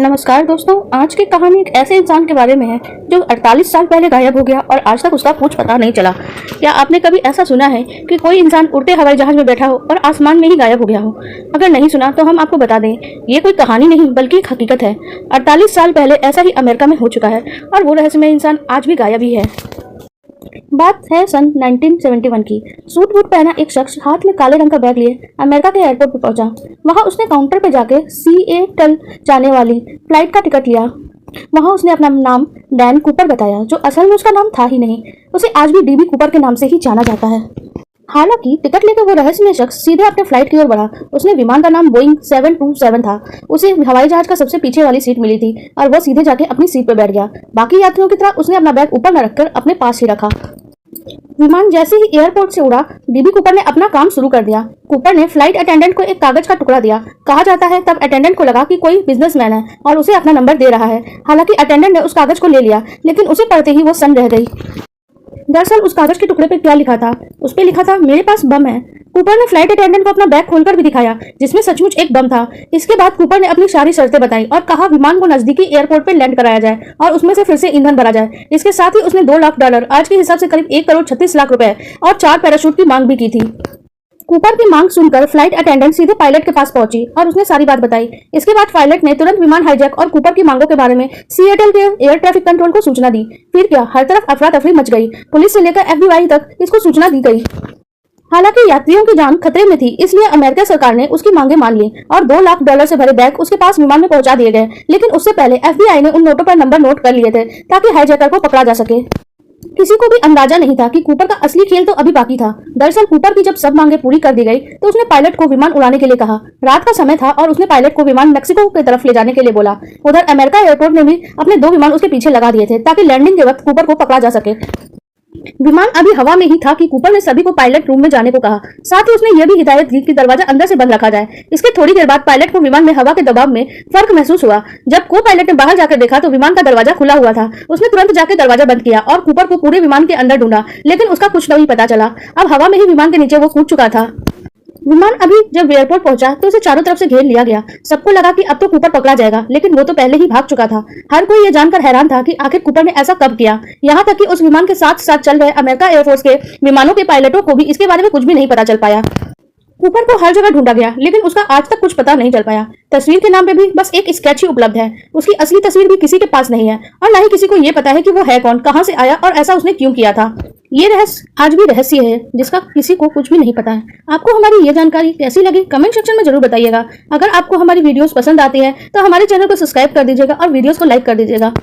नमस्कार दोस्तों, आज की कहानी एक ऐसे इंसान के बारे में है जो 48 साल पहले गायब हो गया और आज तक उसका कुछ पता नहीं चला। क्या आपने कभी ऐसा सुना है कि कोई इंसान उड़ते हवाई जहाज में बैठा हो और आसमान में ही गायब हो गया हो? अगर नहीं सुना तो हम आपको बता दें, ये कोई कहानी नहीं बल्कि एक हकीकत है। 48 साल पहले ऐसा ही अमेरिका में हो चुका है और वो रहस्यमय इंसान आज भी गायब ही है। बात है सन 1971 की। सूट बूट पहना एक शख्स हाथ में काले रंग का बैग लिए अमेरिका के एयरपोर्ट पर पहुंचा। वहां उसने काउंटर पर जाके सिएटल जाने वाली फ्लाइट का टिकट लिया। वहां उसने अपना नाम डैन कूपर बताया, जो असल में उसका नाम था ही नहीं। उसे आज भी डीबी कूपर के नाम से ही जाना जाता है। हालांकि टिकट लेकर वो रहस्यमय शख्स सीधे अपने फ्लाइट की ओर बढ़ा। उसने विमान का नाम बोइंग 727 था। उसे हवाई जहाज का सबसे पीछे वाली सीट मिली थी और वो सीधे जाके अपनी सीट पर बैठ गया। बाकी यात्रियों की तरह उसने अपना बैग ऊपर न रखकर अपने पास ही रखा। विमान जैसे ही एयरपोर्ट से उड़ा, डीबी कूपर ने अपना काम शुरू कर दिया। कूपर ने फ्लाइट अटेंडेंट को एक कागज का टुकड़ा दिया। कहा जाता है तब अटेंडेंट को लगा कि कोई बिजनेसमैन है और उसे अपना नंबर दे रहा है। हालांकि अटेंडेंट ने उस कागज को ले लिया, लेकिन उसे पढ़ते ही वो सन्न रह गई। दरअसल उस कागज के टुकड़े पे क्या लिखा था? उस पे लिखा था, मेरे पास बम है। कूपर ने फ्लाइट अटेंडेंट को अपना बैग खोलकर भी दिखाया, जिसमें सचमुच एक बम था। इसके बाद कूपर ने अपनी सारी शर्तें बताई और कहा विमान को नजदीकी एयरपोर्ट पे लैंड कराया जाए और उसमें से फिर से ईंधन भरा जाए। इसके साथ ही उसने $2 लाख, आज के हिसाब से करीब 1,36,00,000 रुपए और 4 पैराशूट की मांग भी की थी। कूपर की मांग सुनकर फ्लाइट अटेंडेंट सीधे पायलट के पास पहुंची और उसने सारी बात बताई। इसके बाद पायलट ने तुरंत विमान हाईजैक और कूपर की मांगों के बारे में सिएटल के एयर ट्रैफिक कंट्रोल को सूचना दी। फिर क्या, हर तरफ अफरा तफरी मच गई। पुलिस से लेकर FBI तक इसको सूचना दी गई। हालांकि यात्रियों की जान खतरे में थी, इसलिए अमेरिका सरकार ने उसकी मांगे मान ली और $2 लाख से भरे बैग उसके पास विमान में पहुंचा दिए गए। लेकिन उससे पहले FBI ने उन नोटों पर नंबर नोट कर लिए थे ताकि हाईजैकर को पकड़ा जा सके। किसी को भी अंदाजा नहीं था कि कूपर का असली खेल तो अभी बाकी था। दरअसल कूपर की जब सब मांगे पूरी कर दी गई तो उसने पायलट को विमान उड़ाने के लिए कहा। रात का समय था और उसने पायलट को विमान मेक्सिको की तरफ ले जाने के लिए बोला। उधर अमेरिका एयरपोर्ट ने भी अपने 2 विमान उसके पीछे लगा दिए थे ताकि लैंडिंग के वक्त कूपर को पकड़ा जा सके। विमान अभी हवा में ही था कि कूपर ने सभी को पायलट रूम में जाने को कहा। साथ ही उसने यह भी हिदायत दी कि दरवाजा अंदर से बंद रखा जाए। इसके थोड़ी देर बाद पायलट को विमान में हवा के दबाव में फर्क महसूस हुआ। जब को पायलट ने बाहर जाकर देखा तो विमान का दरवाजा खुला हुआ था। उसने तुरंत जाकर दरवाजा बंद किया और कूपर को पूरे विमान के अंदर ढूंढा, लेकिन उसका कुछ नहीं पता चला। अब हवा में ही विमान के नीचे वो कूद चुका था। विमान अभी जब एयरपोर्ट पहुंचा तो उसे चारों तरफ से घेर लिया गया। सबको लगा कि अब तो कूपर पकड़ा जाएगा, लेकिन वो तो पहले ही भाग चुका था। हर कोई ये जानकर हैरान था कि आखिर कूपर ने ऐसा कब किया। यहाँ तक कि उस विमान के साथ साथ चल रहे अमेरिका एयरफोर्स के विमानों के पायलटों को भी इसके बारे में कुछ भी नहीं पता चल पाया। कूपर को हर जगह ढूंढा गया, लेकिन उसका आज तक कुछ पता नहीं चल पाया। तस्वीर के नाम पे भी बस एक स्केच ही उपलब्ध है। उसकी असली तस्वीर भी किसी के पास नहीं है और न ही किसी को ये पता है कि वो है कौन, कहां से आया और ऐसा उसने क्यों किया था। ये रहस्य आज भी रहस्य है जिसका किसी को कुछ भी नहीं पता है। आपको हमारी ये जानकारी कैसी लगी कमेंट सेक्शन में जरूर बताइएगा। अगर आपको हमारी वीडियोस पसंद आती है तो हमारे चैनल को सब्सक्राइब कर दीजिएगा और वीडियोस को लाइक कर दीजिएगा।